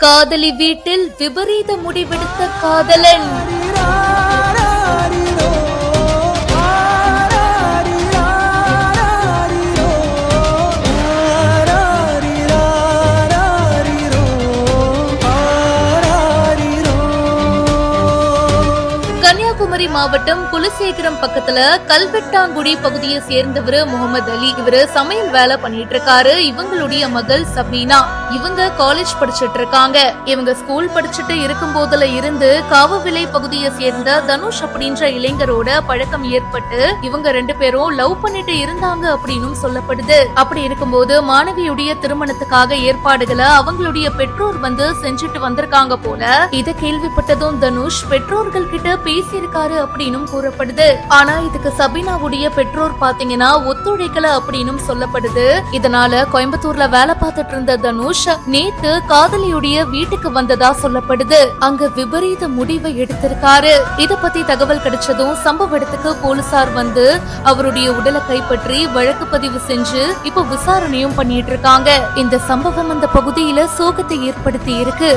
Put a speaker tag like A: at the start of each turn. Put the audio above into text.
A: காதலி வீட்டில் விபரீத முடிவெடுத்த காதலன். கன்னியாகுமரி மாவட்டம் குலசேகரம் பக்கத்துல கல்வெட்டாங்குடி பகுதியை சேர்ந்தவரு முகமது அலி. இவரு சமையல் வேலை பண்ணிட்டு இருக்காரு. இவங்களுடைய மகள் சபீனா. இவங்க காலேஜ் படிச்சுட்டு இருக்காங்க. இவங்க ஸ்கூல் படிச்சுட்டு இருக்கும் போதுல இருந்து காவவிளை பகுதியை சேர்ந்த தனுஷ் அப்படின்ற இளைஞரோட பழக்கம் ஏற்பட்டு இவங்க 2 பேரும் லவ் பண்ணிட்டு இருந்தாங்க அப்படின்னு சொல்லப்படுது. அப்படி இருக்கும்போது மாணவியுடைய திருமணத்துக்காக ஏற்பாடுகளை அவங்களுடைய பெற்றோர் செஞ்சுட்டு வந்திருக்காங்க போல. இத கேள்விப்பட்டதும் தனுஷ் பெற்றோர்கள் கிட்ட பேசியிருக்காரு அப்படின்னு கூறப்படுது. ஆனா இதுக்கு சபீனாவுடைய பெற்றோர் பாத்தீங்கன்னா ஒத்துழைக்கல அப்படின்னு சொல்லப்படுது. இதனால கோயம்புத்தூர்ல வேலை பார்த்துட்டு இருந்த தனுஷ் நேத்து காதலியுடைய வீட்டுக்கு வந்ததா சொல்லப்படுது. அங்க விபரீத முடிவை எடுத்திருக்காரு. இத பத்தி தகவல் கிடைச்சதும் சம்பவ இடத்துக்கு போலீசார் அவருடைய உடலை கைப்பற்றி வழக்கு பதிவு செஞ்சு இப்ப விசாரணையும் பண்ணிட்டு இருக்காங்க. இந்த சம்பவம் அந்த பகுதியில சோகத்தை ஏற்படுத்தி இருக்கு.